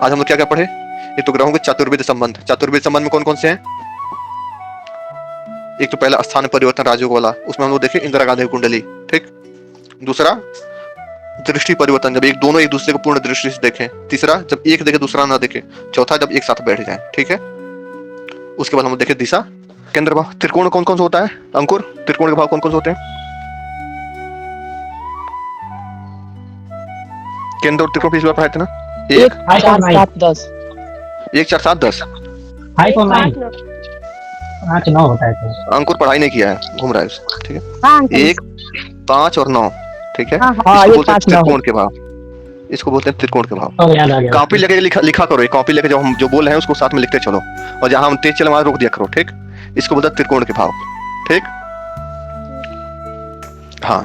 आज हम लोग क्या क्या पढ़े? एक तो ग्रहों के चतुर्विध संबंध। चतुर्विध संबंध में कौन कौन से हैं? एक तो पहला स्थान परिवर्तन राजयोग वाला, उसमें हम लोग देखे इंदिरा गांधी की कुंडली, ठीक। दूसरा दृष्टि परिवर्तन, जब एक दोनों एक दूसरे को पूर्ण दृष्टि से देखें। तीसरा जब एक देखे दूसरा ना देखे। चौथा जब एक साथ बैठ जाए, ठीक है। उसके बाद हम लोग देखे दिशा, केंद्र भाव। त्रिकोण कौन कौन सा होता है अंकुर? त्रिकोण के भाव कौन कौन से होते हैं? केंद्र और त्रिकोण पिछली बार पढ़ाए थे ना? एक 4 7 10 1 4 7 10 5 और 9 8 9 होता है तो। अंकुर पढ़ाई नहीं किया है, घूम रहा है उसको, ठीक है। हाँ 1 5 और 9, ठीक है। हाँ, इसको ये बोलते हैं 5 9 त्रिकोण के भाव। इसको बोलते हैं त्रिकोण के भाव। अब याद आ गया। कॉपी लेके लिखा करो, एक कॉपी लेके जब हम जो बोल रहे हैं उसको साथ में लिखते चलो, और जहां हम तेज चले वहां रोक दिया करो, ठीक। इसको बोलते हैं त्रिकोण के भाव, ठीक। हाँ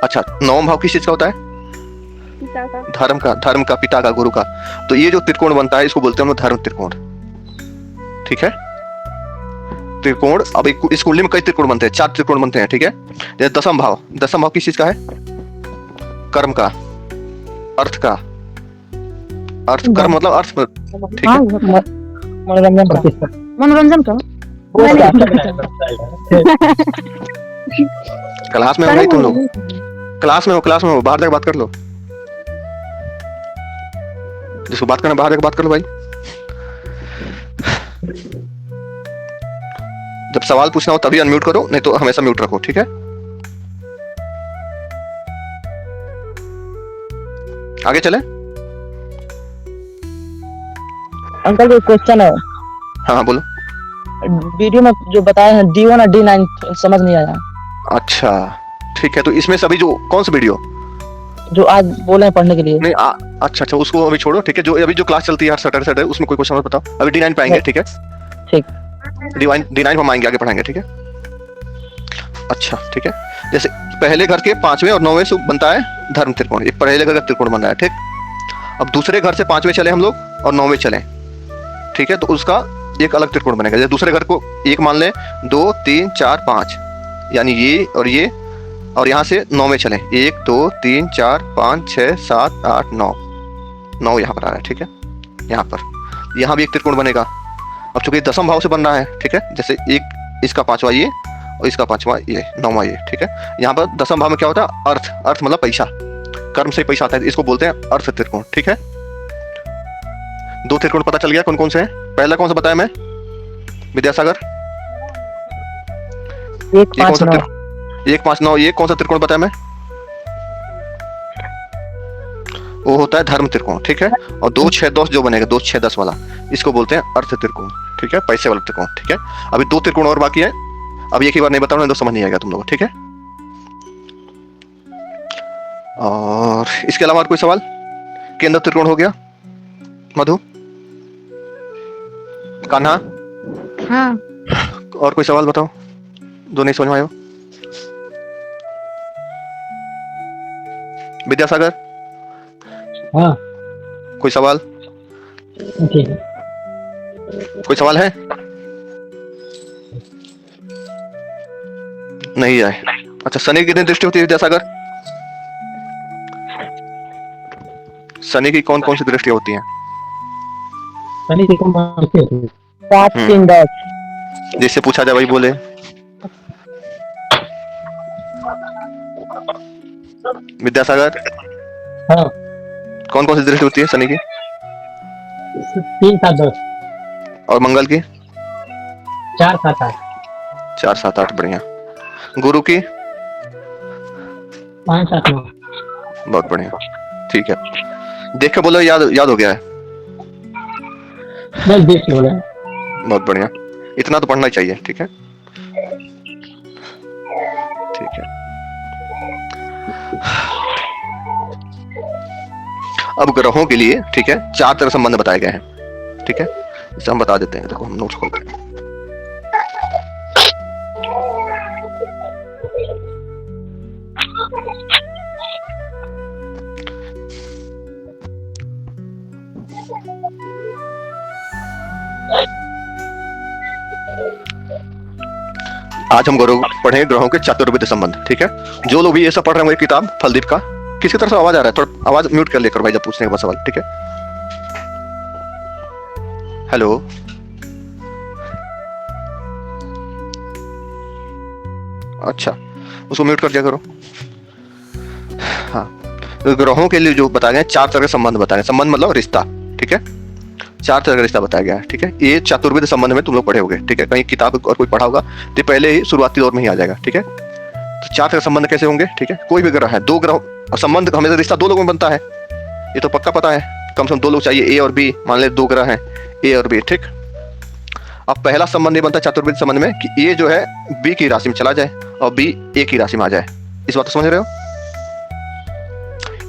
अच्छा, नवम भाव किस चीज का होता है? धर्म का, पिता का, गुरु का। तो ये जो त्रिकोण बनता है इसको बोलते हैं हम धर्म त्रिकोण, ठीक है। त्रिकोण, अब इस कुंडली में कई त्रिकोण बनते हैं, 4 त्रिकोण बनते हैं, ठीक है। जैसे दसम भाव, दसम भाव किस चीज का है? कर्म का, अर्थ का। अर्थ, कर्म मतलब अर्थ, ठीक है। मनोरंजन का क्लास में हो नहीं तुम लोग? क्लास में हो, बाहर जाकर बात कर लो। जिसको बात करना बाहर जाकर बात कर लो भाई। जब सवाल पूछना हो तभी अनम्यूट करो, नहीं तो हमेशा म्यूट रखो, ठीक है। आगे चले। अंकल कोई क्वेश्चन है? हाँ बोलो। वीडियो में जो बताए हैं D1 और D9 समझ नहीं आया। अच्छा ठीक है, तो इसमें से अभी जो कौन सा वीडियो जो आज बोले हैं पढ़ने के लिए? नहीं अच्छा उसको अभी छोड़ो, ठीक है। जो अभी जो क्लास चलती है हर सैटरडे उसमें कोई क्वेश्चन मत बताओ। अभी D9 पे आएंगे, ठीक है। ठीक। D9 हम आएंगे, आगे पढ़ाएंगे, ठीक है। अच्छा ठीक है, जैसे पहले घर के 5वें और 9वें से बनता है धर्म त्रिकोण, एक पहले घर का त्रिकोण बन रहा है, ठीक। अब दूसरे घर से 5वें चले हम लोग और 9वें चले, ठीक है, तो उसका एक अलग त्रिकोण बनेगा। जैसे दूसरे घर को एक मान लें, 2 3 4 5, यानी ये, और यहाँ से 9 में चले, 1 2 3 4 5 6 7 8 9, 9 यहाँ पर आ रहा है, ठीक है। यहाँ भी एक त्रिकोण बनेगा। अब चूंकि दसम भाव से बन रहा है, ठीक है, जैसे एक इसका 5वां ये और इसका 5वां ये, 9वां ये, ठीक है। यहाँ पर दसम भाव में क्या होता है? अर्थ, अर्थ मतलब पैसा, कर्म से पैसा आता है, इसको बोलते हैं अर्थ त्रिकोण, ठीक है। 2 त्रिकोण पता चल गया कौन कौन से हैं? पहला कौन सा बताया मैं विद्यासागर? 1 5 9 1 5 9, ये कौन सा त्रिकोण बताया मैं? वो होता है धर्म त्रिकोण, ठीक है। और 2 6 10 जो बनेगा, 2 6 10 वाला, इसको बोलते हैं अर्थ त्रिकोण, ठीक है, पैसे वाला त्रिकोण, ठीक है। अभी 2 त्रिकोण और बाकी है, अब एक ही बार नहीं बताऊंगा तो समझ नहीं आएगा तुम लोगों को, ठीक है। और इसके अलावा और कोई सवाल? केंद्र त्रिकोण हो गया, मधु, कान्हा, हाँ और कोई सवाल बताओ जो नहीं समझ में आया? विद्यासागर हाँ कोई सवाल? ठीक है। कोई सवाल है? नहीं आए। अच्छा, शनि की कितनी दृष्टि होती है विद्यासागर? शनि की कौन कौन सी दृष्टि होती है? शनि की कौन होती है? 7 3 10 जिससे पूछा जाए वही बोले। विद्यासागर हाँ कौन कौन सी दृष्टि होती है शनि की? 3 7 10 और मंगल की? 4 7 8 4 7 8, बढ़िया। गुरु की? 5 7 9। बहुत बढ़िया, ठीक है। देख के बोलो, याद हो गया है? बस देख लो। बहुत बढ़िया, इतना तो पढ़ना ही चाहिए, ठीक है। ठीक है, अब ग्रहों के लिए, ठीक है, 4 तरह संबंध बताए गए हैं, ठीक है। इसे हम बता देते हैं, देखो हम नोट्स खोलते हैं। आज हम पढ़ेंगे ग्रहों के चतुर्विध संबंध, ठीक है। जो लोग भी ये सब पढ़ रहे हैं, वो किताब फलदीप का, किसकी तरफ से आवाज आ रहा है? थोड़ा आवाज म्यूट कर लेकर भाई जब पूछने के बाद सवाल, ठीक है। हेलो, अच्छा उसको म्यूट कर दिया करो। हाँ, तो ग्रहों के लिए जो बताए गए 4 तरह के संबंध बताए गए, संबंध मतलब रिश्ता, ठीक है, 4 तरह का रिश्ता बताया गया है, ठीक है। ये चतुर्विध संबंध में तुम लोग पढ़े होगे, ठीक है, कहीं किताब और कोई पढ़ा होगा तो पहले ही शुरुआती दौर में ही आ जाएगा, ठीक है। तो 4 तरह के संबंध कैसे होंगे, ठीक है। कोई भी ग्रह है, 2 ग्रह, संबंध हमेशा रिश्ता 2 लोगों में बनता है, ये तो पक्का पता है, कम से कम 2 लोग चाहिए, ए और बी, मान ले 2 ग्रह हैं ए और बी, ठीक। अब पहला संबंध ये बनता है चतुर्विध संबंध में कि ए जो है बी की राशि में चला जाए और बी ए की राशि में आ जाए। इस बात को समझ रहे हो?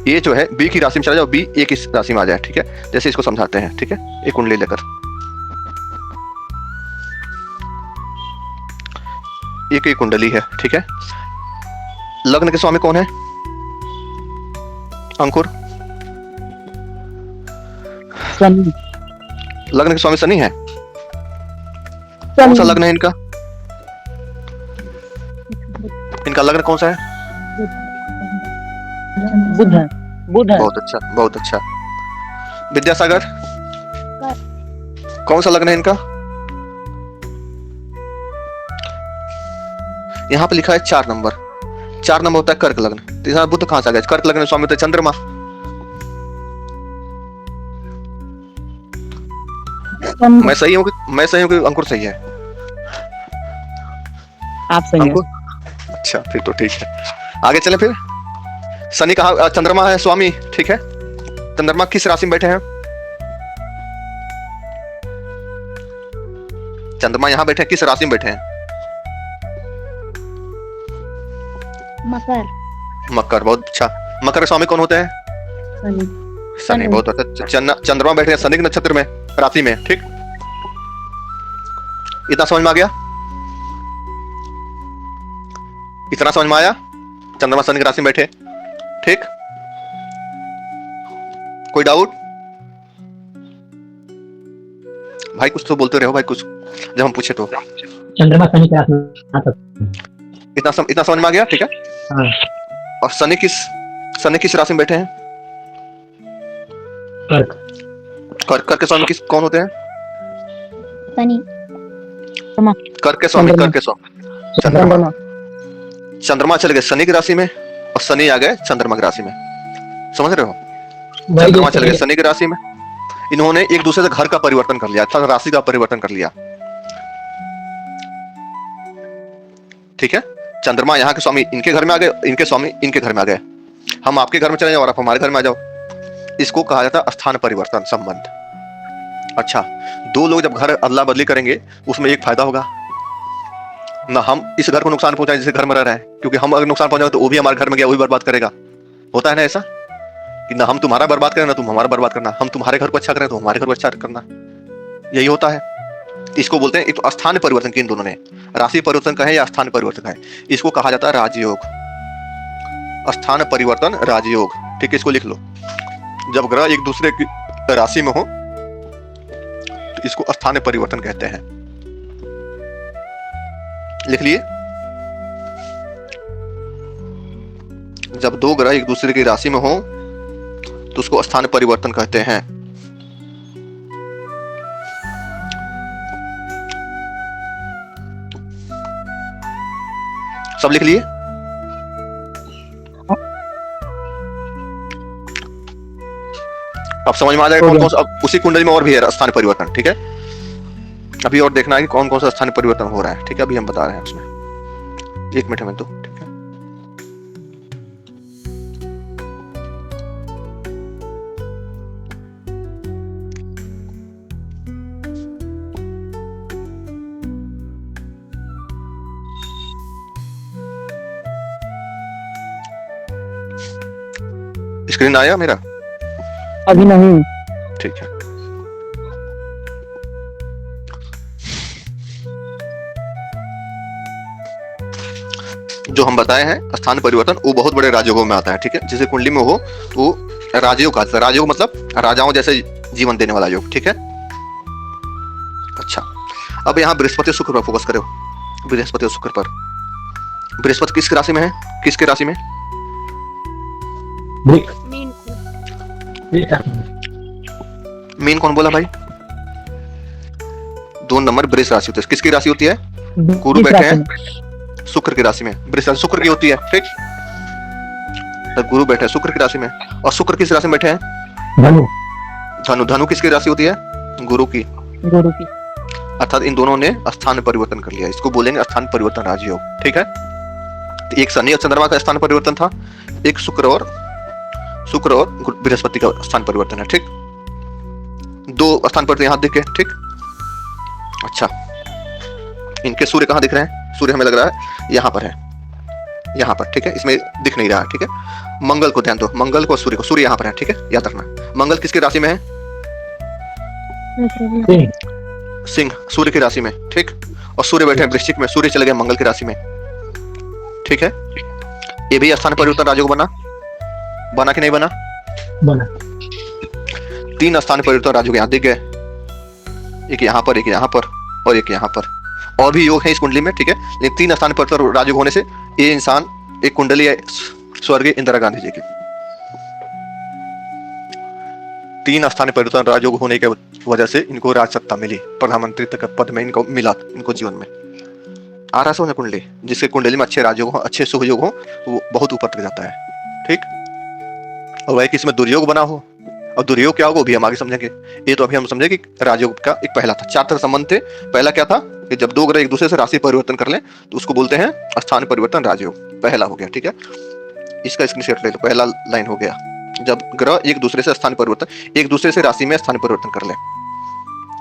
ए जो है बी की राशि में चला जाए और बी ए की राशि में आ जाए, ठीक है। जैसे इसको समझाते हैं, ठीक है, एक कुंडली लेकर, एक ही कुंडली है, ठीक है। लग्न के स्वामी कौन है? अंकुर, शनि। लग्न के स्वामी शनि है। कौन सा लग्न है इनका? इनका लग्न कौन सा है? बुध है, बुध है। बहुत अच्छा, बहुत अच्छा। विद्यासागर, कौन सा लग्न है इनका? यहाँ पे लिखा है 4 नंबर, 4 नंबर होता है कर्क लग्न। तो यहाँ बुध कहां से आ गया? कर्क लग्न में स्वामी होता है चंद्रमा। मैं सही हूँ कि अंकुर सही है? आप सही हैं। अंकुर, अच्छा फिर तो ठीक है। आगे चले फिर। शनि कहा, चंद्रमा है स्वामी, ठीक है। चंद्रमा किस राशि में बैठे हैं? चंद्रमा यहाँ बैठे हैं, किस राशि में बैठे हैं? मकर। मकर, बहुत अच्छा। मकर के स्वामी कौन होते हैं? शनि। शनि, बहुत अच्छा। चंद्रमा बैठे हैं शनि के नक्षत्र में, राशि में, ठीक। इतना समझ में आ गया? इतना समझ में आया? चंद्रमा शनि की राशि में बैठे, ठीक। कोई डाउट? भाई कुछ तो बोलते रहो भाई, कुछ जब हम पूछे तो। चंद्रमा शनि के राशि में आता है। इतना समझ में आ गया, ठीक है। हाँ, और शनि किस राशि में बैठे हैं? कर्क। कर्क के स्वामी कौन होते हैं? शनि। कर्क के स्वामी चंद्रमा। चंद्रमा चले गए शनि की राशि में और शनि आ गए चंद्रमा की राशि में, समझ रहे हो? चंद्रमा चले गए शनि की राशि में, इन्होंने एक दूसरे से घर का परिवर्तन कर लिया था, राशि का परिवर्तन कर लिया, ठीक है। चंद्रमा यहाँ के स्वामी इनके घर में आ गए, इनके स्वामी इनके घर में आ गए। हम आपके घर में चले जाओ और आप हमारे घर में आ जाओ, इसको कहा जाता है स्थान परिवर्तन संबंध। अच्छा, 2 लोग जब घर अदला बदली करेंगे उसमें एक फायदा होगा ना, हम इस घर को नुकसान पहुंचाएं जिस घर में रह रहे हैं, क्योंकि हम अगर नुकसान पहुंचाएंगे तो वो भी हमारे घर में गया, वो भी बर्बाद करेगा। होता है ना ऐसा कि ना हम तुम्हारा बर्बाद करें ना तुम हमारा बर्बाद करना, हम तुम्हारे घर को अच्छा करें तो हमारे घर को अच्छा करना, यही होता है। इसको बोलते हैं, एक तो स्थान परिवर्तन किया इन दोनों ने, राशि परिवर्तन कहे या स्थान परिवर्तन कहे, इसको कहा जाता है राजयोग, स्थान परिवर्तन राजयोग, ठीक है। इसको लिख लो, जब ग्रह एक दूसरे की राशि में हो तो इसको स्थान परिवर्तन कहते हैं, लिख लिए। जब 2 ग्रह एक दूसरे की राशि में हो तो उसको स्थान परिवर्तन कहते हैं। सब लिख लिए? अब समझ में आ जाएगा कौन कौन सा। अब उसी कुंडली में और भी है स्थान परिवर्तन, ठीक है। अभी और देखना है कि कौन कौन सा स्थान परिवर्तन हो रहा है, ठीक है। अभी हम बता रहे हैं उसमें, 1 मिनट में तो, ठीक है। स्क्रीन आया मेरा? अभी नहीं। ठीक है। जो हम बताए हैं स्थान परिवर्तन, वो बहुत बड़े राजयोगों में आता है, ठीक है। जिसे कुंडली में हो वो राजयोग का, राजयोग मतलब राजाओं जैसे जीवन देने वाला योग, ठीक है। अच्छा, अब यहाँ बृहस्पति शुक्र पर फोकस करो, बृहस्पति और शुक्र पर। बृहस्पति किस राशि में है? किसके राशि में? मीन। मीन कौन बोला भाई? 2 नंबर वृष राशि होती है। किसकी राशि होती है? गुरु इस बैठे राशि हैं में। शुक्र की राशि में। वृष राशि शुक्र की होती है, ठीक। तो गुरु बैठे हैं शुक्र की राशि में, और शुक्र किस राशि में बैठे हैं? धनु। धनु। धनु किसकी राशि होती है? गुरु की। गुरु की। अर्थात इन दोनों ने स्थान परिवर्तन कर लिया, इसको बोलेंगे स्थान परिवर्तन राजयोग, ठीक है। तो एक शनि और चंद्रमा का स्थान परिवर्तन था, एक शुक्र और बृहस्पति का स्थान परिवर्तन है, ठीक। 2 स्थान परिवर्तन यहां दिखे, ठीक। अच्छा, इनके सूर्य कहां दिख रहे हैं? सूर्य हमें लग रहा है यहां पर है, यहां पर, ठीक है। इसमें दिख नहीं रहा है, ठीक है। मंगल को ध्यान दो, मंगल को सूर्य को, सूर्य यहां पर है, ठीक है, याद रखना। मंगल किसकी राशि में है? सिंह। सिंह, सूर्य की राशि में, ठीक। और सूर्य बैठे हैं वृश्चिक में, सूर्य चले गए मंगल की राशि में, ठीक है। ये भी स्थान परिवर्तन राजयोग बना कि नहीं बना? बना। 3 स्थान परिवर्तन राजयोग यहाँ दिख गए, एक यहाँ पर, एक यहाँ पर और एक यहाँ पर। और भी योग है इस कुंडली में, ठीक है, लेकिन 3 स्थान परिवर्तन राजयोग होने से ये इंसान एक कुंडली है स्वर्गीय इंदिरा गांधी जी की। 3 स्थान परिवर्तन राजयोग होने की वजह से इनको राज सत्ता मिली, प्रधानमंत्री तक पद में इनको मिला, इनको जीवन में। आ रहा समझ कुंडली, जिसके कुंडली में अच्छे राजयोग हो, अच्छे शुभ योग हो, वो बहुत ऊपर तक जाता है, ठीक। और वह किसी में दुर्योग बना हो, और दुर्योग क्या होगा वो भी हम आगे समझेंगे। ये तो अभी हम समझे कि राजयोग का एक पहला था, 4 तरह संबंध थे। पहला क्या था कि जब 2 ग्रह एक दूसरे से राशि परिवर्तन कर लें तो उसको बोलते हैं स्थान परिवर्तन राजयोग, पहला हो गया, ठीक है। इसका स्क्रीनशॉट ले लो, पहला लाइन हो गया, जब ग्रह एक दूसरे से स्थान परिवर्तन, एक दूसरे से राशि में स्थान परिवर्तन कर ले,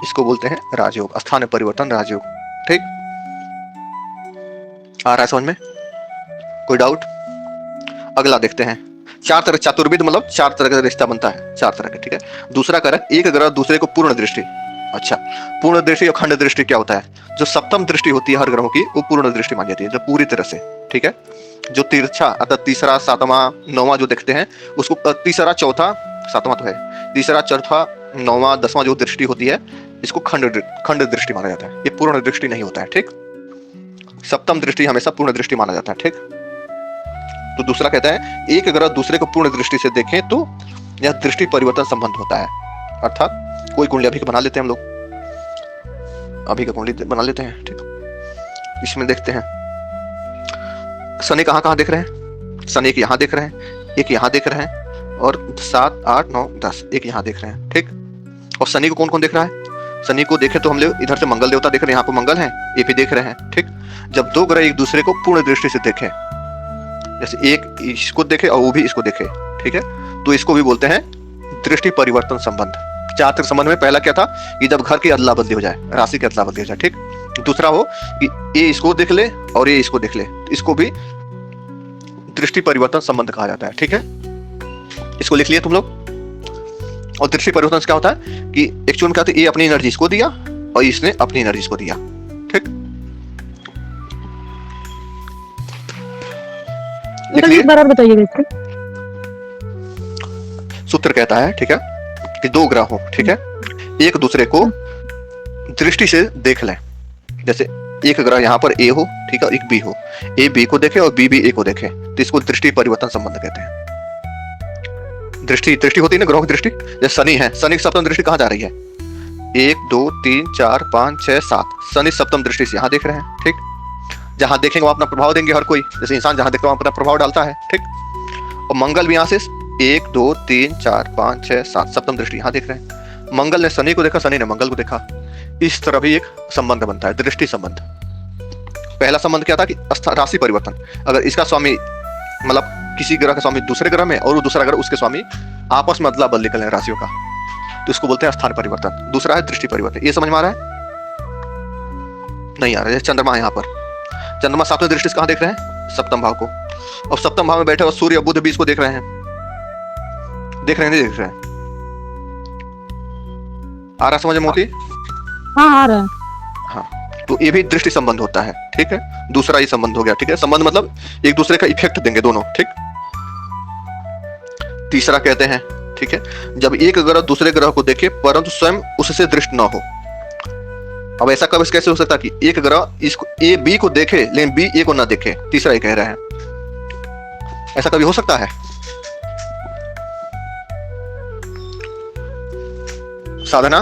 इसको बोलते हैं राजयोग, स्थान परिवर्तन राजयोग, ठीक। आ रहा है समझ में? कोई डाउट? अगला देखते हैं। 4 तरह, चतुर्विध मतलब 4 तरह का रिश्ता बनता है, 4 तरह के, ठीक है। दूसरा कारक, एक ग्रह दूसरे को पूर्ण दृष्टि। अच्छा, पूर्ण दृष्टि और खंड दृष्टि क्या होता है? जो सप्तम दृष्टि होती है हर ग्रहों की, वो पूर्ण दृष्टि मानी जाती है, जो पूरी तरह से, ठीक है। जो तिरछा अर्थात तीसरा, 7वां, 9वां जो देखते हैं उसको, तीसरा, चौथा, 7वां तो है, तीसरा, चौथा, 9वां, 10वां जो दृष्टि होती है, इसको खंड दृष्टि माना जाता है। ये पूर्ण दृष्टि नहीं होता है, ठीक। सप्तम दृष्टि हमेशा पूर्ण दृष्टि माना जाता है, ठीक। तो दूसरा कहता है एक ग्रह दूसरे को पूर्ण दृष्टि से देखें तो यह दृष्टि परिवर्तन संबंध होता है। अर्थात कोई कुंडली अभी का बना लेते हैं हम लोग, अभी का कुंडली बना लेते हैं, ठीक। इसमें देखते हैं शनि कहाँ कहाँ दिख रहे हैं? शनि एक यहाँ दिख रहे हैं, एक यहाँ दिख रहे हैं, और 7, 8, 9, 10 एक यहाँ दिख रहे हैं, ठीक। और शनि को कौन कौन दिख रहा है? शनि को देखे तो हम लोग इधर से मंगल देवता देख रहे हैं, यहाँ पर मंगल है, ये भी देख रहे हैं, ठीक। जब 2 ग्रह एक दूसरे को पूर्ण दृष्टि से देखें, जैसे एक इसको देखे और वो भी इसको देखे, ठीक है, तो इसको भी बोलते हैं दृष्टि परिवर्तन संबंध। 4 तरह संबंध में पहला क्या था कि जब घर की अदला बदली हो जाए, राशि की अदला बदली हो जाए, ठीक। दूसरा हो कि ये इसको देख ले और ये इसको देख ले, इसको भी दृष्टि परिवर्तन संबंध कहा जाता है, ठीक है। इसको लिख लिया तुम लोग। और दृष्टि परिवर्तन क्या होता है कि एक्चुअल में क्या होता है, ये अपनी एनर्जी इसको दिया और इसने अपनी एनर्जी इसको दिया, ठीक। एक बार और बताइएगा इसको। सूत्र कहता है, ठीक है, कि 2 ग्रह हो, ठीक है, एक दूसरे को दृष्टि से देख लें। जैसे एक ग्रह यहाँ पर ए हो, ठीक है, एक बी हो, ए बी को देखे और बी बी ए को देखे, तो इसको दृष्टि परिवर्तन संबंध कहते हैं। दृष्टि होती है ना ग्रहों की दृष्टि। जैसे शनि है, शनि की सप्तम दृष्टि कहाँ जा रही है? 1, 2, 3, 4, 5, 6, 7, शनि सप्तम दृष्टि से यहाँ देख रहे हैं, ठीक। जहां देखेंगे वहां अपना प्रभाव देंगे, हर कोई, जैसे इंसान जहां देखता है वहां अपना प्रभाव डालता है, ठीक। और मंगल भी यहाँ से 1, 2, 3, 4, 5, 6, 7 सप्तम दृष्टि यहाँ देख रहे हैं। मंगल ने शनि को देखा, शनि ने मंगल को देखा, इस तरह भी एक संबंध बनता है, दृष्टि संबंध। पहला संबंध क्या था कि राशि परिवर्तन, अगर इसका स्वामी मतलब किसी ग्रह का स्वामी दूसरे ग्रह में और वो दूसरा ग्रह उसके स्वामी आपस में अदला बदली कर लें राशियों का, तो इसको बोलते हैं स्थान परिवर्तन। दूसरा है दृष्टि परिवर्तन। ये समझ में आ रहा है? नहीं आ रहा है। चंद्रमा है यहाँ पर, चंद्रमा 7वें दृष्टि से कहाँ देख रहे हैं? सप्तम भाव को। और सप्तम भाव में बैठे और सूर्य बुध भी इसको देख रहे हैं, देख रहे हैं, नहीं देख रहे हैं? आ रहा समझ में मोती? हाँ आ रहा है। हाँ, तो ये भी दृष्टि संबंध होता है, ठीक है। दूसरा ही संबंध हो गया, ठीक है। संबंध मतलब एक दूसरे का इफेक्ट देंगे दोनों, ठीक। तीसरा कहते हैं, ठीक है, जब एक ग्रह दूसरे ग्रह को देखे परंतु स्वयं उससे दृष्ट ना हो। अब ऐसा कब कैसे हो सकता कि एक ग्रह इसको ए बी को देखे लेकिन बी ए को ना देखे? तीसरा ये कह रहे हैं, ऐसा कभी हो सकता है? साधना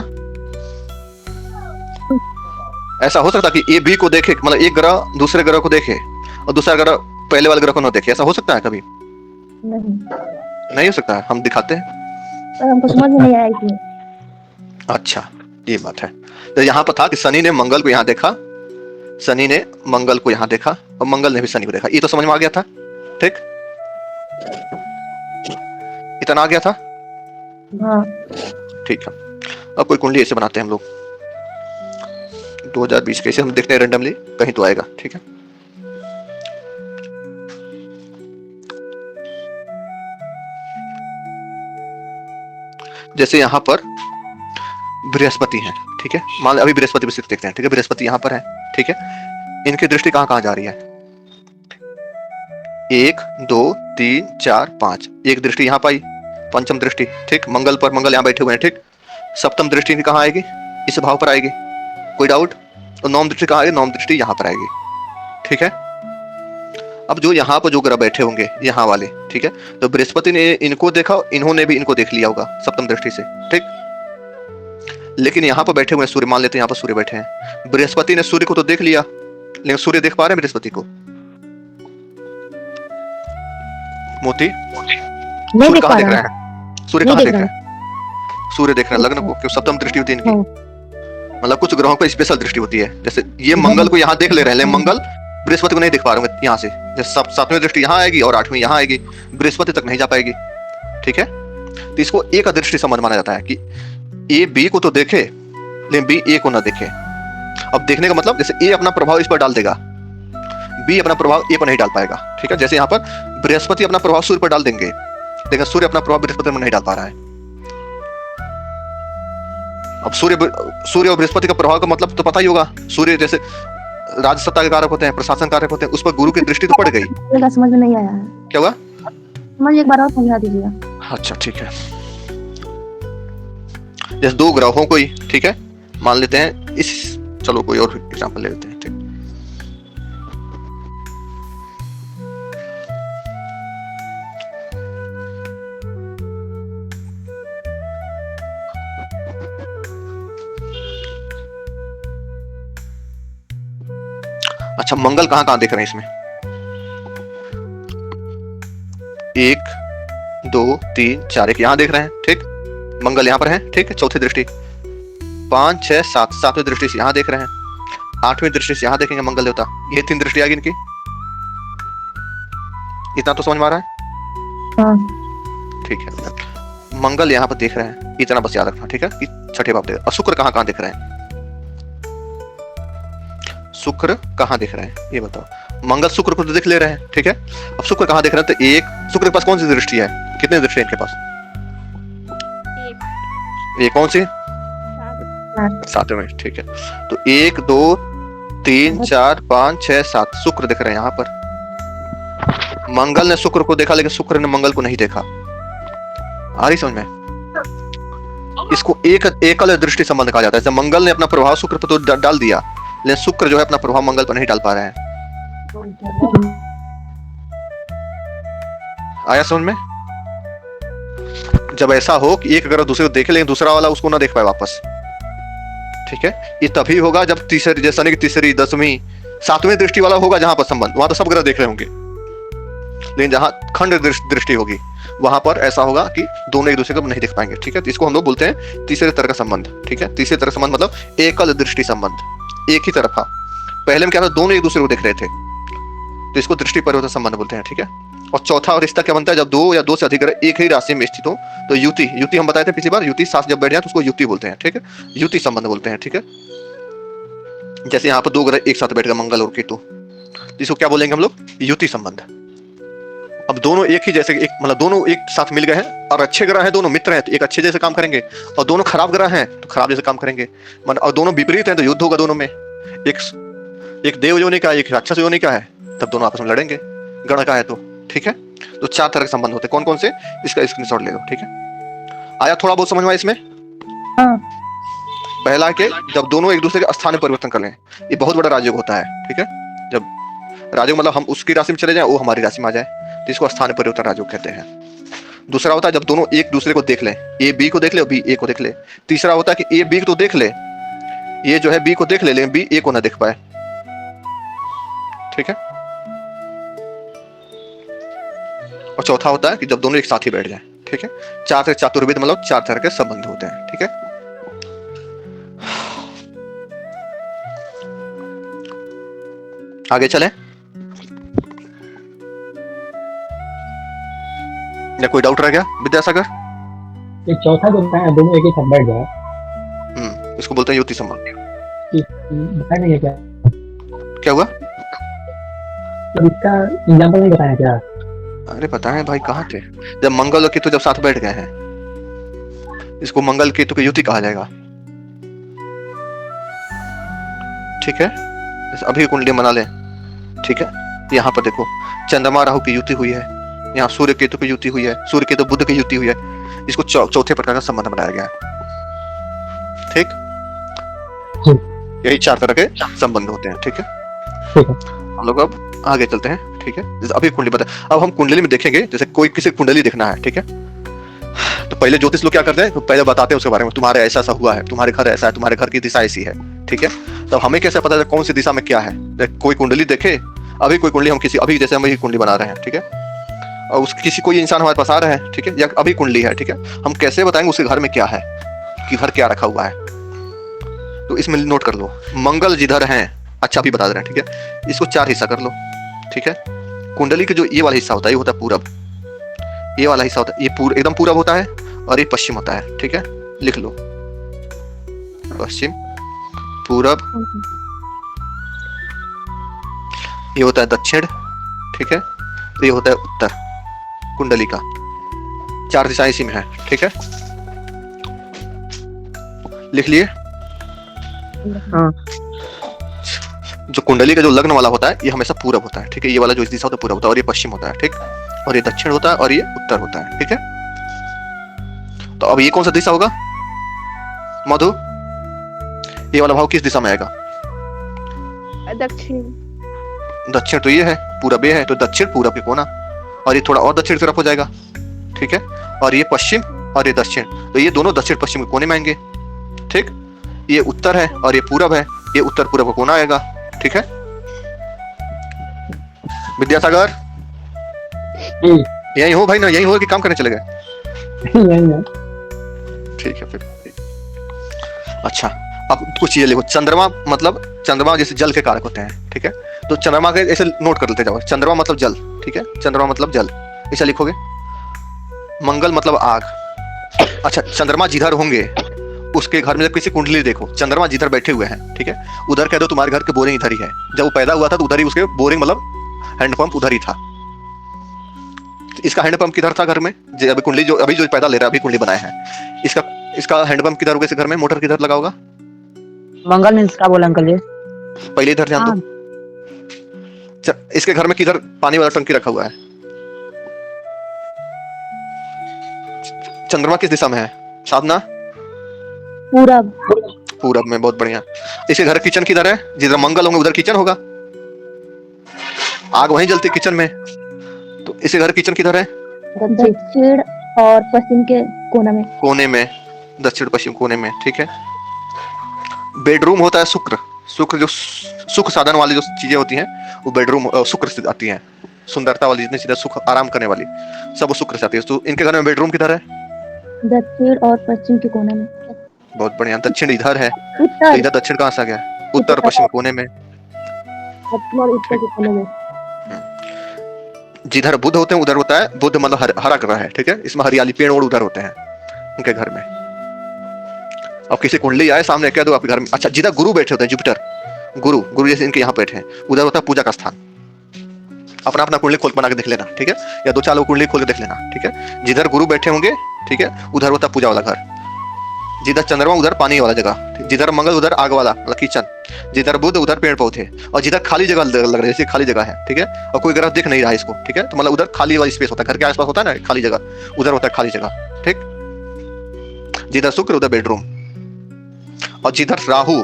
ऐसा हो सकता है कि ए बी को देखे, मतलब एक ग्रह दूसरे ग्रह को देखे और दूसरा ग्रह पहले वाले ग्रह को न देखे, ऐसा हो सकता है कभी? नहीं, नहीं हो सकता है, हम दिखाते हैं। पर हमको समझ में नहीं आया इसलिए। अच्छा, ये बात है। तो यहाँ पर था कि शनि ने मंगल को यहाँ देखा, शनि ने मंगल को यहाँ देखा और मंगल ने भी शनि को देखा, ये तो समझ में आ गया था। ठीक, इतना आ गया था। हाँ, ठीक है, अब कोई कुंडली ऐसे बनाते हैं हम लोग 2020 कैसे हम देखते हैं रेंडमली, कहीं तो आएगा। ठीक है, जैसे यहाँ पर बृहस्पति है, ठीक है, मान लो अभी बृहस्पति विषय देखते हैं। ठीक है, बृहस्पति यहाँ पर है। ठीक है, इनकी दृष्टि कहाँ कहाँ जा रही है? 1 2 3 4 5, एक दृष्टि यहाँ पाई, पंचम दृष्टि। ठीक, मंगल पर, मंगल यहाँ बैठे हुए हैं। ठीक, सप्तम दृष्टि इनकी कहाँ आएगी? इस भाव पर आएगी, कोई डाउट? और नवम दृष्टि कहाँ आएगी? नवम दृष्टि यहाँ पर आएगी। ठीक है, अब जो यहाँ पर जो ग्रह बैठे होंगे यहाँ वाले, ठीक है, तो बृहस्पति ने इनको देखा, इन्होंने भी इनको देख लिया होगा सप्तम दृष्टि से। ठीक, लेकिन यहाँ पर बैठे हुए सूर्य, मान लेते हैं यहाँ पर सूर्य बैठे हैं, बृहस्पति ने सूर्य को तो देख लिया, लेकिन सूर्य देख पा रहे हैं बृहस्पति को? मोती नहीं सूर्य देख कहाँ पा देख रहा रहे हैं? सूर्य नहीं कहाँ देख देख रहे हैं? सूर्य देख रहे हैं लग्न को, क्यों? सप्तम दृष्टि होती है इनकी। मतलब कुछ ग्रहों को स्पेशल दृष्टि होती है, जैसे ये मंगल को यहाँ देख ले रहे हैं, लेकिन मंगल बृहस्पति को नहीं देख पा रहे होंगे यहाँ से। जैसे सातवीं दृष्टि यहाँ आएगी और आठवीं यहाँ आएगी, बृहस्पति तक नहीं जा पाएगी। ठीक है, तो इसको एक दृष्टि संबंध माना जाता है कि ए बी को तो देखे लेकिन बी ए को ना देखे। अब देखने का मतलब जैसे ए अपना प्रभाव इस पर डाल देगा, बी अपना प्रभाव ए पर नहीं डाल पाएगा। ठीक है, जैसे यहाँ पर बृहस्पति अपना प्रभाव सूर्य पर डाल देंगे, लेकिन सूर्य अपना प्रभाव बृहस्पति में नहीं डाल पा रहा है। अब सूर्य और बृहस्पति का प्रभाव का मतलब तो पता ही होगा। सूर्य जैसे राज सत्ता के कारक होते हैं, प्रशासन कारक होते हैं, उस पर गुरु की दृष्टि तो पड़ गई। मेरा समझ में नहीं आया है। क्या हुआ? समझ एक बार और समझा दीजिएगा। अच्छा ठीक है, जैसे दो ग्रहों को ही, ठीक है, मान लेते हैं इस, चलो कोई और एग्जांपल ले लेते हैं। ठीक, अच्छा, मंगल कहाँ कहाँ देख रहे हैं इसमें? 1 2 3 4, एक यहाँ देख रहे हैं। ठीक, मंगल यहाँ पर है। ठीक है, चौथी दृष्टि 5 6 7, सातवीं दृष्टि से यहाँ देख रहे हैं, आठवीं दृष्टि से यहाँ देखेंगे मंगल देवता। ये 3 दृष्टि आ गई इनकी। इतना तो समझ में आ रहा है? हाँ, ठीक है, मंगल यहाँ पर देख रहे हैं, इतना बस याद रखना। ठीक है, कि छठे भाव देख। और शुक्र कहाँ कहाँ दिख रहे हैं? शुक्र कहाँ दिख रहे हैं ये बताओ? मंगल शुक्र को तो देख ले रहे हैं। ठीक है, अब शुक्र कहाँ देख रहे हैं? तो एक, शुक्र के पास कौन सी दृष्टि है? कितनी दृष्टि है इनके पास? ये कौन सी? सातवें। ठीक है, तो 1 2 3 4 5 6 7 शुक्र दिख रहे हैं यहाँ पर। मंगल ने शुक्र को देखा, लेकिन शुक्र ने मंगल को नहीं देखा। आ रही समझ में? इसको एकल दृष्टि संबंध कहा जाता है। जैसे मंगल ने अपना प्रभाव शुक्र पर तो डाल दिया, लेकिन शुक्र जो है अपना प्रभाव मंगल पर नहीं डाल पा रहे हैं। आया समझ में? जब ऐसा हो कि एक ग्रह दूसरे को देखे लेकिन दूसरा वाला उसको ना देख पाए वापस, ठीक है, ये तभी होगा जब तीसरी, जैसे शनि की तीसरी, 10वीं, 7वीं दृष्टि वाला होगा जहां पर संबंध, वहां तो सब ग्रह देख रहे होंगे। लेकिन जहां खंड दृष्टि होगी वहां पर ऐसा होगा कि दोनों एक दूसरे को नहीं देख पाएंगे। ठीक है, तो इसको हम लोग बोलते हैं तीसरे तरह का संबंध। ठीक है, तीसरे तरह संबंध मतलब एकल दृष्टि संबंध, एक ही तरफा। पहले में क्या था? दोनों एक दूसरे को देख रहे थे, तो इसको दृष्टि परिवर्तन संबंध बोलते हैं। ठीक है, और चौथा रिश्ता क्या बनता है? जब 2 या 2 से अधिक ग्रह एक ही राशि में स्थित हो तो युति। युति हम बताए थे पिछली बार, युति साथ जब बैठ जाए तो उसको युति बोलते हैं। ठीक है, युति संबंध बोलते हैं। ठीक है, जैसे यहाँ पर 2 ग्रह एक साथ बैठ गए, मंगल और केतु, जिसको क्या बोलेंगे हम लोग? युति संबंध। अब दोनों एक ही जैसे, एक मतलब दोनों एक साथ मिल गए हैं और अच्छे ग्रह हैं, दोनों मित्र हैं तो एक अच्छे जैसे काम करेंगे, और दोनों खराब ग्रह हैं तो खराब जैसे काम करेंगे। और दोनों विपरीत हैं तो युद्ध होगा दोनों में। एक देव योनि का, एक राक्षस योनि का है, तब दोनों आपस में लड़ेंगे, गण का है तो। ठीक है, तो 4 तरह के संबंध होते हैं। कौन कौन से? इसका स्क्रीनशॉट ले लो। ठीक है, आया थोड़ा बहुत समझ में इसमें? हाँ, पहला के जब दोनों एक दूसरे के स्थान में परिवर्तन कर लें, ये बहुत बड़ा राजयोग होता है। ठीक है, जब राजयोग मतलब हम उसकी राशि में चले जाएं, वो हमारी राशि में आ जाए, तो इसको स्थान परिवर्तन राजयोग कहते हैं। दूसरा होता है जब दोनों एक दूसरे को देख लें, ए बी को देख ले और बी ए को देख ले। तीसरा होता है कि ए बी को देख ले, ये जो है बी को देख ले, लेकिन बी ए को ना देख पाए। ठीक है। और चौथा होता है कि जब दोनों एक साथ ही बैठ जाए। ठीक है। चार से चतुर्विद मतलब चार तरह के संबंध होते हैं। ठीक है। आगे चलें या कोई डाउट रह गया विद्यासागर? ये चौथा जो बताया दोनों एक ही साथ बैठ जाए, इसको बोलते हैं युति संबंध। बताया नहीं है क्या? क्या हुआ? तो इसका एग्जांपल नहीं बताया क्या? अरे बताएं भाई, कहाँ थे? जब मंगल और केतु जब साथ बैठ गए हैं, इसको मंगल केतु की युति कहा जाएगा। ठीक है। अभी कुंडली बना लें। ठीक है। यहाँ पर देखो चंद्रमा राहु की युति हुई है, यहाँ सूर्य केतु की युति हुई है, सूर्य केतु बुध की युति हुई है। इसको चौथे प्रकार का संबंध बनाया गया है। ठीक। यही चार तरह के संबंध होते हैं। ठीक है। ठीक है। हम लोग अब आगे चलते हैं। ठीक है। जैसे अभी कुंडली बता, अब हम कुंडली में देखेंगे, जैसे कोई किसी कुंडली देखना है। ठीक है। तो पहले ज्योतिष लोग क्या करते हैं, तो पहले बताते हैं उसके बारे में, तुम्हारे ऐसा ऐसा हुआ है, तुम्हारे घर ऐसा है, तुम्हारे घर की दिशा ऐसी है। ठीक है। तब हमें कैसे पता चले कौन सी दिशा में क्या है? कोई कुंडली देखे, अभी कोई कुंडली हम किसी, अभी जैसे हम कुंडली बना रहे हैं। ठीक है। और उस किसी कोई इंसान हमारे पास आ रहा है। ठीक है। या अभी कुंडली है। ठीक है। हम कैसे बताएंगे उसके घर में क्या है, कि घर क्या रखा हुआ है? तो इसमें नोट कर लो, मंगल जिधर हैं, अच्छा अभी बता दे रहे हैं। ठीक है। इसको चार हिस्सा कर लो। ठीक है। कुंडली के जो ये वाला हिस्सा होता है, ये होता है पूरब। ये वाला हिस्सा होता है, ये एकदम पूरब होता है, और ये पश्चिम होता है। ठीक है। लिख लो, पश्चिम, पूरब, ये होता है दक्षिण। ठीक है। ये होता है उत्तर। कुंडली का चार दिशाएं इसी में है। ठीक है। लिख लिए? हाँ। जो कुंडली का जो लग्न वाला होता है, ये हमेशा पूरब होता है। ठीक है। ये वाला जो इस दिशा होता है पूरब होता है, और ये पश्चिम होता है। ठीक। और ये दक्षिण होता है, और ये उत्तर होता है। ठीक है। तो अब ये कौन सा दिशा होगा मधु? ये वाला भाव किस दिशा में आएगा? दक्षिण। दक्षिण तो ये है, पूरब ये है, तो दक्षिण पूरब के कोना, और ये थोड़ा और दक्षिण की तरफ हो जाएगा। ठीक है। और ये पश्चिम और ये दक्षिण, तो ये दोनों दक्षिण पश्चिम के कोने में आएंगे। ठीक। ये उत्तर है और ये पूरब है, ये उत्तर पूरब का कोना आएगा। ठीक है। विद्यासागर यही हो भाई ना? यही हो कि काम करने चले गए? यही है। ठीक है फिर। अच्छा, अब कुछ चीजें लिखो। चंद्रमा मतलब, चंद्रमा जैसे जल के कारक होते हैं। ठीक है। तो चंद्रमा के ऐसे नोट कर लेते जाओ, चंद्रमा मतलब जल। ठीक है। चंद्रमा मतलब जल, ऐसा लिखोगे। मंगल मतलब आग। अच्छा, चंद्रमा जिधर होंगे उसके घर में जब किसी कुंडली देखो, चंद्रमा जिधर बैठे हुए हैं, ठीक है, उधर कह दो तुम्हारे घर के बोरिंग इधर ही है। जब वो पैदा हुआ था तो उधर ही उसके बोरिंग मतलब हैंडपंप उधर ही था। इसका हैंडपंप किधर था घर में? अभी कुंडली जो अभी जो पैदा ले रहा है, अभी कुंडली बनाया है, इसका हैंडपंप किधर होगा? इस घर में मोटर किधर लगा होगा? मंगल मीन्स क्या बोला अंकल जी? पहले इधर ध्यान दो। इसके घर में किधर पानी वाला टंकी रखा हुआ है? चंद्रमा किस दिशा में है साधना? पूरब। पूरब में, बहुत बढ़िया। इसके घर किचन किधर है? जिधर मंगल होंगे उधर किचन होगा, आग वहीं जलती किचन में। तो इसके घर किचन किधर है? दक्षिण और पश्चिम के कोने में। कोने में, दक्षिण पश्चिम कोने में। ठीक है। बेडरूम होता है शुक्र। शुक्र जो सुख साधन वाली जो चीजें होती हैं वो बेडरूम शुक्र से आती हैं। सुंदरता वाली जितनी चीजें, सुख आराम करने वाली, सब वो शुक्र से आती है। तो इनके घर में बेडरूम किधर है? दक्षिण और पश्चिम के कोने में। बहुत बढ़िया। दक्षिण इधर है, तो उत्तर। इधर दक्षिण कहाँ से आ गया? उत्तर पश्चिम कोने में। और उत्तर के कोने में। जिधर बुध होते हैं उधर होता है, बुध मतलब हरा ग्रह है। ठीक है। इसमें हरियाली, पेड़ ओड़ उधर होते हैं उनके घर में। अब किसी कुंडली आए सामने, कह दो आपके घर में, अच्छा जिधर गुरु बैठे होते हैं, जुपिटर, गुरु जैसे इनके यहाँ बैठे हैं, उधर होता है पूजा का स्थान। अपना अपना कुंडली खोल बना के देख लेना। ठीक है। या दो चार लोग कुंडली खोल के देख लेना। ठीक है। जिधर गुरु बैठे होंगे, ठीक है, उधर होता है पूजा वाला घर। जिधर चंद्रमा उधर पानी वाला जगह, जिधर मंगल उधर आग वाला मतलब किचन, जिधर बुध उधर पेड़ पौधे, और जिधर खाली जगह लग रहा है, जैसे खाली जगह है, ठीक है, और कोई ग्रह दिख नहीं रहा है इसको, ठीक है, तो मतलब उधर खाली वाला स्पेस होता है, घर के आसपास होता है ना खाली जगह, उधर होता है खाली जगह। ठीक। जिधर शुक्र उधर बेडरूम, और जिधर राहु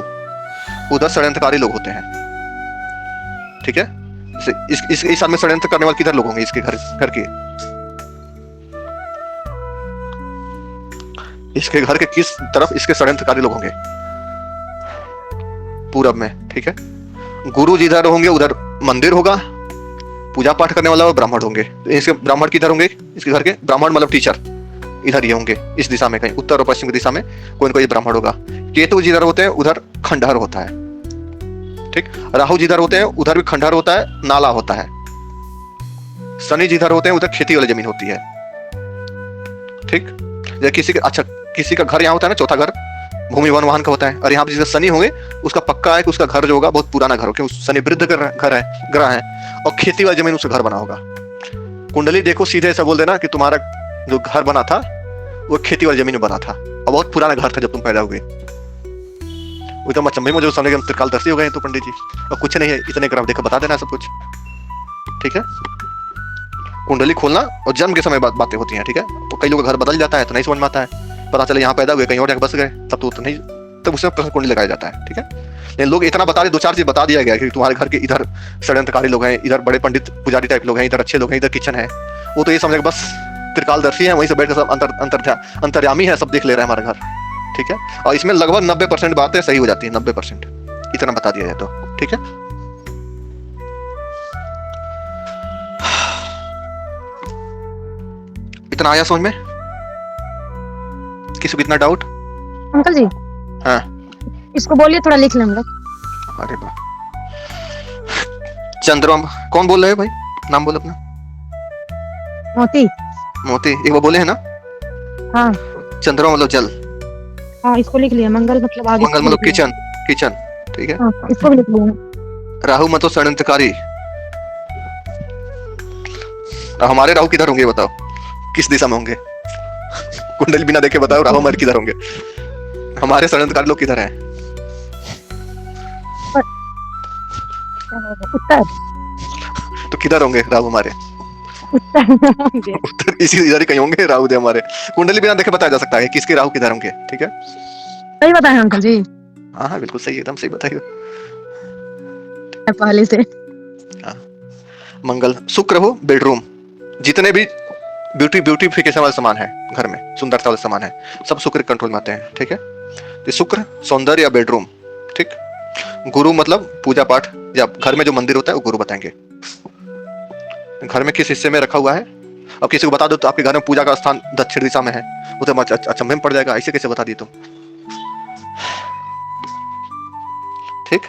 उधर षड्यंत्रकारी लोग होते हैं। ठीक है। इस साल में षड्यंत्र करने वाले किधर लोग होंगे? इसके घर के, इसके घर के किस तरफ इसके षड्यंत्रकारी लोग होंगे? पूरब में, ठीक है। गुरु जिधर होंगे उधर मंदिर होगा, पूजा पाठ करने वाला ब्राह्मण होंगे। तो इसके ब्राह्मण किधर होंगे, इसके घर के ब्राह्मण मतलब टीचर इधर ही होंगे, इस दिशा में कहीं उत्तर और पश्चिम की दिशा में कोई ना कोई ब्राह्मण होगा। केतु जिधर होते हैं उधर खंडहर होता है, ठीक। राहु जिधर होते हैं उधर भी खंडहर होता है, नाला होता है। शनि जिधर होते हैं उधर खेती वाली जमीन होती है, ठीक। जैसे किसी का घर यहाँ होता है ना, चौथा घर भूमि वन वाहन का होता है, और यहाँ पे जिसे शनि होंगे उसका पक्का है कि उसका घर जो होगा बहुत पुराना घर होगा, शनि वृद्ध घर है, ग्रह है, और खेती वाली जमीन उसका घर बना होगा। कुंडली देखो, सीधे ऐसा बोल देना कि तुम्हारा जो घर बना था वो खेती वाली जमीन में बना था, और बहुत पुराना घर था जब तुम पैदा हुए। वो तो अचंभे में जो समझ त्रिकालदर्शी हो गए तो पंडित जी, और कुछ नहीं है, इतने ग्रह देखो बता देना सब कुछ, ठीक है। कुंडली खोलना और जन्म के समय बातें होती हैं, ठीक है। तो कई लोगों का घर बदल जाता है तो नहीं समझ में आता है, पता चले यहाँ पैदा हुए कहीं और जाकर बस गए, तब तो नहीं, तब उसमें कुंडली लगाया जाता है, ठीक है। लेकिन लोग इतना बता दे, दो चार चीज बता दिया गया कि तुम्हारे घर के इधर षड्यंत्रकारी लोग हैं, इधर बड़े पंडित पुजारी टाइप लोग हैं, इधर अच्छे लोग हैं, इधर किचन है, वो तो ये समझ बस त्रिकालदर्शी है, वहीं से बैठकर सब अंतर्यामी है, सब देख ले रहे हैं हमारा घर, ठीक है। और इसमें लगभग 90% बातें सही हो जाती है, 90% इतना बता दिया जाए तो, ठीक है। इतना आया समझ में? किसी को इतना डाउट? अंकल जी, हाँ, इसको बोलिए थोड़ा लिख लें हम लोग। अरे वाह, चंद्रमा कौन बोल रहे हैं भाई, नाम बोल अपना। मोती। मोती एक बार बोले हैं ना। हाँ चंद्रमा मतलब जल, हाँ, इसको लिख लिया। मंगल मतलब आगे, मंगल मतलब किचन, किचन, ठीक है। हाँ, इसको भी लिख लिया। राहु मतलब षड्यंत्रकारी। हमारे राहु किधर होंगे बताओ, किस दिशा में होंगे? कुंडली बिना देखे बताओ राहु हमारे किधर होंगे, हमारे षड्यंत्रकारी लोग किधर हैं? उत्तर। तो किधर होंगे राहु हमारे? उत्तर। उत्तर इसी इधर ही कहीं होंगे राहु दे हमारे। कुंडली बिना देखे बताया जा सकता है किसके राहु किधर होंगे, ठीक है। सही बताए अंकल जी। हाँ हाँ बिल्कुल सही, एकदम सही बताइए। पहले से। मंगल, शुक्र हो बेडरूम, जितने भी ब्यूटिफिकेशन वाले सामान है घर में, सुंदरता वाले सामान है, सब शुक्र के कंट्रोल में आते हैं, ठीक है। तो शुक्र सौंदर्य या बेडरूम, ठीक। गुरु मतलब पूजा पाठ, या घर में जो मंदिर होता है वो गुरु बताएंगे। घर में किस हिस्से में रखा हुआ है, अब किसी को बता दो तो आपके घर में पूजा का स्थान दक्षिण दिशा में है, वो तो अचंभे में पड़ जाएगा, ऐसे कैसे बता दी तुम, ठीक।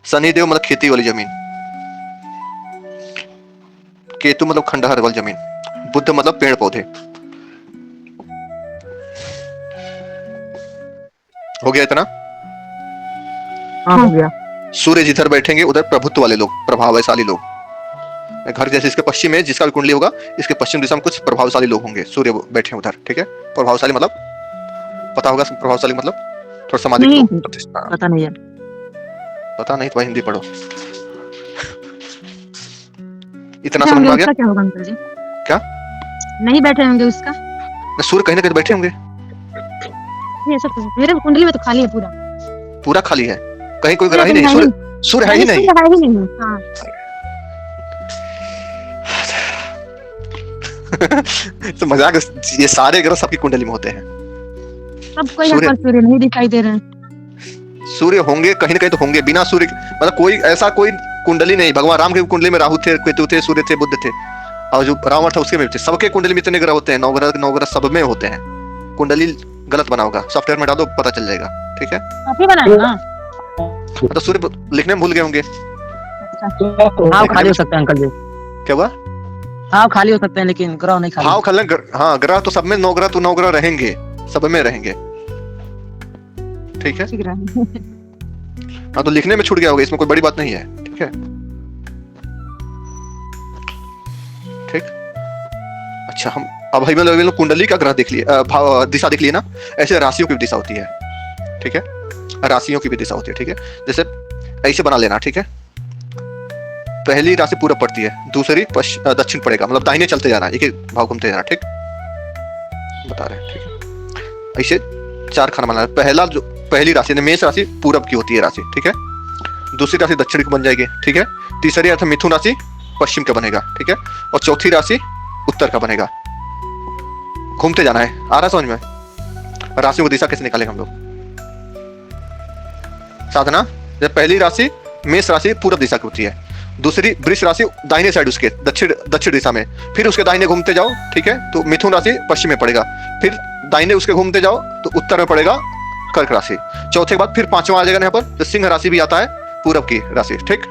शनिदेव मतलब खेती वाली जमीन, केतु मतलब खंडहर वाली जमीन, बुध मतलब पेड़ पौधे। हो गया इतना? हाँ हो गया। सूर्य जिधर बैठेंगे उधर प्रभुत्व वाले लोग, प्रभावशाली लोग। घर जैसे इसके पश्चिम में जिसका भी कुंडली होगा, इसके पश्चिम दिशा में कुछ प्रभावशाली लोग होंगे, सूर्य बैठे उधर, ठीक है। प्रभावशाली मतलब पता होगा, प्रभावशाली मतलब थोड़ा सामाजिक नहीं, लोग, पता नहीं है। पता नहीं तो हिंदी पढ़ो। इतना अच्छा, समझ में आ गया? उसका क्या होगा अंकल जी? क्या? नहीं बैठे होंगे उसका? सूर्य कहीं ना कहीं बैठे होंगे, ये सब तो मेरे कुंडली में तो खाली है पूरा। पूरा खाली है, कहीं कोई ग्रह ही नहीं, सूर्य है ही नहीं। सूर्य है ही नहीं। हाँ। तो मजाक, ये सारे ग्रह सबकी कुंडली में होते हैं। सब कोई यहाँ पर सूर्य नहीं दिखाई दे रहे हैं। सूर्य होंगे कहीं ना कहीं तो होंगे, बिना सूर्य मतलब कोई ऐसा कोई कुंडली नहीं। भगवान राम के कुंडली में राहु थे, केतु थे, सूर्य थे, बुध थे, और जो रावण था उसके में थे। सबके कुंडली में इतने ग्रह होते हैं, 9 ग्रह सब में होते हैं। कुंडली गलत बना होगा, सॉफ्टवेयर में डालो पता चल जाएगा, ठीक है। आप ही बनाए ना? तो सूर्य लिखने में भूल गए होंगे। हाँ खाली हो सकते हैं अंकल जी। क्या हुआ? हाँ खाली हो सकते हैं लेकिन ग्रह नहीं खाली। भाव खाली, हाँ ग्रह तो सब में 9 ग्रह तो 9 ग्रह रहेंगे, सब में रहेंगे, ठीक है। ठीक रहा। हाँ तो लिखने में छूट गया होगा, इसमें कोई बड़ी बात नहीं है, ठीक है, ठीक। अच्छा, हम अब हम कुंडली का ग्रह देख लिए, दिशा देख लिए ना। ऐसे राशियों की भी दिशा होती है, ठीक है, राशियों की भी दिशा होती है, ठीक है। जैसे ऐसे बना लेना, ठीक है। पहली राशि पूरब पड़ती है, दूसरी दक्षिण पड़ेगा, मतलब दाहिने चलते जाना, एक एक भाव घूमते जाना, ठीक बता रहे हैं, ठीक है। ऐसे 4 खाना बनाना। पहली राशि मेष राशि पूरब की होती है राशि, ठीक है। दूसरी राशि दक्षिण की बन जाएगी, ठीक है। तीसरी राशि मिथुन राशि पश्चिम का बनेगा, ठीक है। और चौथी राशि उत्तर का बनेगा। घूमते जाना है, आ रहा समझ में? राशियों को दिशा कैसे निकालेंगे हम लोग? साधना जब पहली राशि मेष राशि पूर्व दिशा की होती है, दूसरी वृष राशि दाहिने साइड उसके दक्षिण दिशा में, फिर उसके दाहिने घूमते जाओ, ठीक है, तो मिथुन राशि पश्चिम में पड़ेगा, फिर दाहिने उसके घूमते जाओ तो उत्तर में पड़ेगा कर्क राशि। चौथे के बाद फिर पांचवा आ जाएगा यहाँ पर, तो सिंह राशि भी आता है पूरब की राशि, ठीक।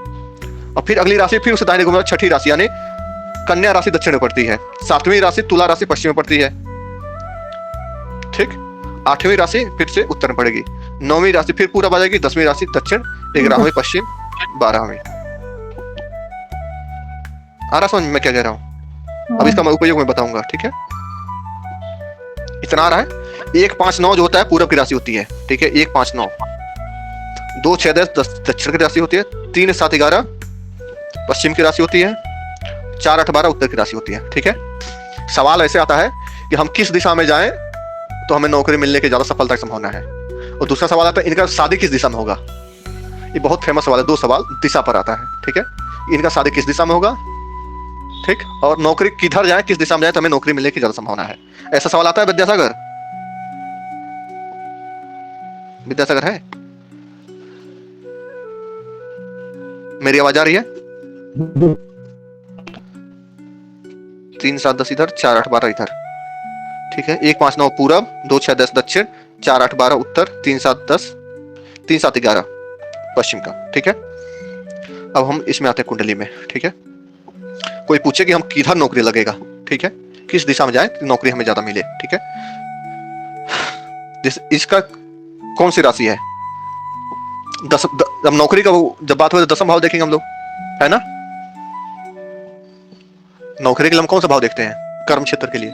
और फिर अगली राशि फिर उसके दाहिने घूमना, छठी राशि यानी कन्या राशि दक्षिण में पड़ती है, सातवीं राशि तुला राशि पश्चिम में पड़ती है, ठीक। आठवीं राशि फिर से उत्तर में पड़ेगी, नौवीं राशि फिर पूरब आ जाएगी, 10वीं राशि दक्षिण, 11वीं पश्चिम, 12वीं। आ रहा समझ मैं क्या कह रहा हूँ? अब इसका मैं उपयोग में बताऊंगा, ठीक है। इतना आ रहा है। 1 5 9 जो होता है पूरब की राशि होती है, ठीक है, 1 5 9। 2 6 10 दक्षिण की राशि होती है, 3 7 11 पश्चिम की राशि होती है, 4 8 12 उत्तर की राशि होती है, ठीक है। सवाल ऐसे आता है कि हम किस दिशा में जाएं तो हमें नौकरी मिलने की ज्यादा सफलता की संभावना है। और दूसरा सवाल आता है इनका शादी किस दिशा में होगा। ये बहुत फेमस सवाल है, 2 सवाल दिशा पर आता है, ठीक है। इनका शादी किस दिशा में होगा, ठीक, और नौकरी किधर जाए, किस दिशा में जाए तो हमें नौकरी मिलने की ज्यादा संभावना है। ऐसा सवाल आता है विद्यासागर? विद्यासागर है? मेरी आवाज आ रही है? 3 7 10 इधर, 4 8 12 इधर, ठीक है। 1 5 9 पूरब, 2 6 10 दक्षिण, 4 8 12 उत्तर, 3 7 10 3 7 11 पश्चिम का, ठीक है। अब हम इसमें आते हैं कुंडली में, ठीक है। कोई पूछे कि हम किधर नौकरी लगेगा, ठीक है, किस दिशा में जाए नौकरी हमें ज्यादा मिले, ठीक है। इसका कौन सी राशि है? जब नौकरी का जब बात हो तो 10वां भाव देखेंगे हम लोग, है ना। नौकरी के लिए हम कौन सा भाव देखते हैं कर्म क्षेत्र के लिए?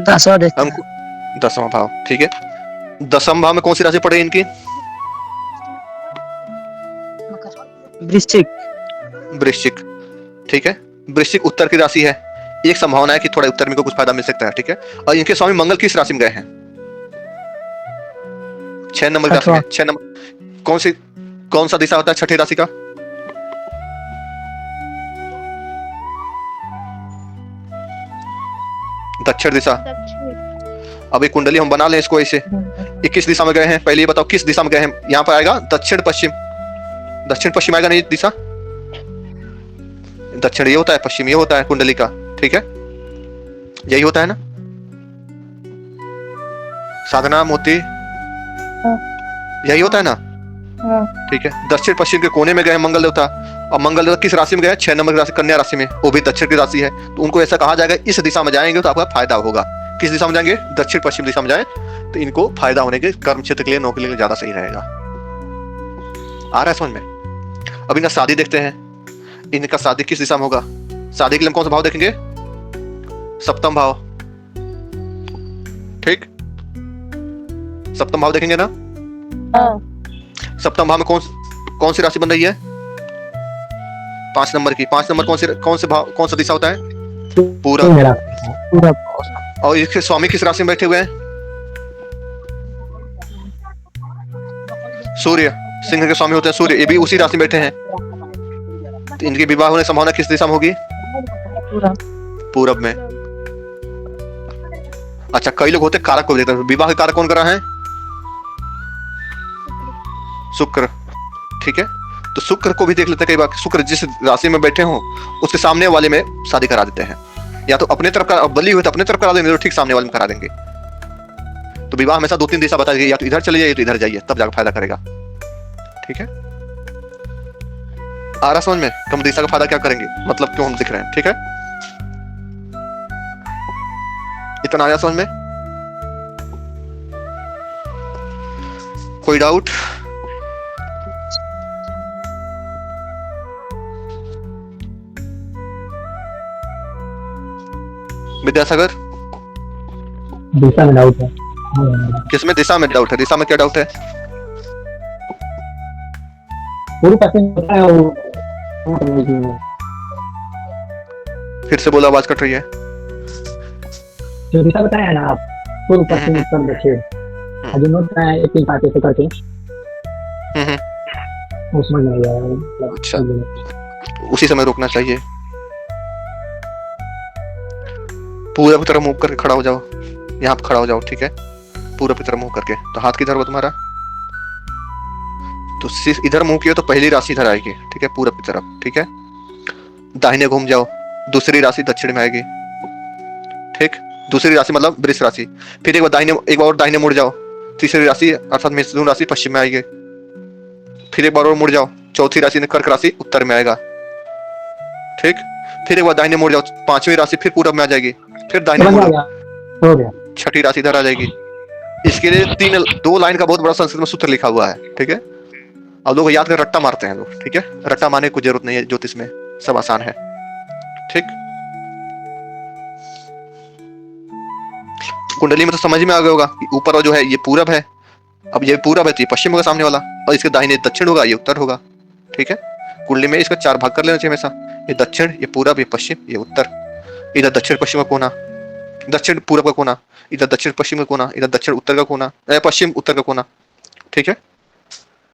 दसवां देखते हैं। हमको 10वां भाव, ठीक है। 10वां भाव में कौन सी राशि पड़े इनकी? वृश्चिक। वृश्चिक, ठीक है। वृश्चिक उत्तर की राशि है, एक संभावना है कि थोड़ा उत्तर में को कुछ फायदा मिल सकता है, ठीक है। और इनके स्वामी मंगल किस राशि में गए हैं? 6 नंबर राशि में। 6 नंबर कौन सा दिशा होता है छठी राशि का? दक्षिण दिशा। अब एक कुंडली हम बना लें इसको ऐसे, ये किस दिशा में गए हैं पहले ये बताओ, किस दिशा में गए हैं? यहाँ पर आएगा दक्षिण पश्चिम, दक्षिण पश्चिम आएगा नहीं दिशा, दक्षिण ये होता है, पश्चिम ये होता है कुंडली का, ठीक है, यही होता है ना। साधना मोती यही होता है ना, ठीक है। दक्षिण पश्चिम के कोने में गए मंगल देवता, और मंगल देवता किस राशि में गए? 6 नंबर की राशि कन्या राशि में, वो भी दक्षिण की राशि है, तो उनको ऐसा कहा जाएगा इस दिशा में जाएंगे तो आपका फायदा होगा। किस दिशा में जाएंगे? दक्षिण पश्चिम दिशा में जाए तो इनको फायदा होने के कर्म क्षेत्र के लिए नौकरी के लिए ज्यादा सही रहेगा। आ रहा है समझ में? अब इनका शादी देखते हैं, इनका शादी किस दिशा में होगा? शादी के लिए हम कौन सा भाव देखेंगे? 7वां भाव, ठीक, 7वां भाव देखेंगे ना। 7वां भाव में कौन सी राशि बन रही है? 5 नंबर की। 5 नंबर कौन सा दिशा होता है? पूरब। और इसके स्वामी किस राशि में बैठे हुए हैं? सूर्य। सिंह के स्वामी होते हैं सूर्य, ये भी उसी राशि में बैठे हैं, तो इनके विवाह होने की संभावना किस दिशा में होगी? पूरब में। अच्छा, कई लोग होते हैं कारक को देखते हैं, विवाह के कारक कौन कर रहा है? शुक्र, ठीक है। तो शुक्र को भी देख लेते हैं, कई बार शुक्र जिस राशि में बैठे हों उसके सामने वाले में शादी करा देते हैं, या तो अपने तरफ का बली हुई तो अपने तरफ करा देंगे, तो ठीक सामने वाले में करा देंगे। तो विवाह हमेशा 2-3 दिशा बता देंगे, या तो इधर चले जाइए तो इधर जाइए, तब जाकर फायदा करेगा, ठीक है। आ रहा समझ में? हम दिशा का फायदा क्या करेंगे, मतलब क्यों हम दिख रहे हैं, ठीक है। इतना आया समझ में? कोई डाउट? विद्यासागर, दिशा में डाउट है। किसमें दिशा में डाउट है? दिशा में क्या डाउट है? पूरी पसंद होता है वो। फिर से बोला, आवाज कट रही है। जो दिशा बताया ना आप, पूर्व पश्चिम उत्तर दक्षिण, जो नोट है 1 3 5 ऐसे करके उसमें नहीं आया। अच्छा, उसी समय रोकना चाहिए। पूरब की तरफ मुंह करके खड़ा हो जाओ, यहाँ पे खड़ा हो जाओ, ठीक है। पूरब की तरफ मुंह करके। तो हाथ किधर हुआ तुम्हारा? तो सिर्फ इधर मुंह किया तो पहली राशि इधर आएगी, ठीक है, पूरब की तरफ, ठीक है। दाहिने घूम जाओ, दूसरी राशि दक्षिण में आएगी, ठीक। दूसरी राशि मतलब वृष राशि। फिर एक बार और दाहिने मुड़ जाओ, तीसरी राशि अर्थात मिथुन राशि पश्चिम में आएगी। फिर एक बार और मुड़ जाओ, चौथी राशि कर्क राशि उत्तर में आएगा, ठीक। फिर एक बार दाहिने मुड़ जाओ, पांचवी राशि फिर पूरब में आ जाएगी। फिर दाहिने समझ मुड़ आ गया, हो गया। छठी राशि इधर आ जाएगी। इसके लिए दो लाइन का बहुत बड़ा संस्कृत में सूत्र लिखा हुआ है, ठीक है। अब लोग याद कर रट्टा मारते हैं लोग, ठीक है। रट्टा मारने की जरूरत नहीं है ज्योतिष में, सब आसान है, ठीक। कुंडली में तो समझ में आ गया होगा, ऊपर जो है ये पूरब है, अब ये पूरब है तो ये पश्चिम होगा सामने वाला, और इसके दाहिने दक्षिण होगा, ये उत्तर होगा, ठीक है। कुंडली में इसका 4 भाग कर लेना चाहिए हमेशा, ये दक्षिण, ये पूरब, ये पश्चिम, ये उत्तर। इधर दक्षिण पश्चिम का कोना, दक्षिण पूरब का कोना, इधर दक्षिण पश्चिम का कोना, इधर दक्षिण उत्तर का कोना, पश्चिम उत्तर का कोना, ठीक है।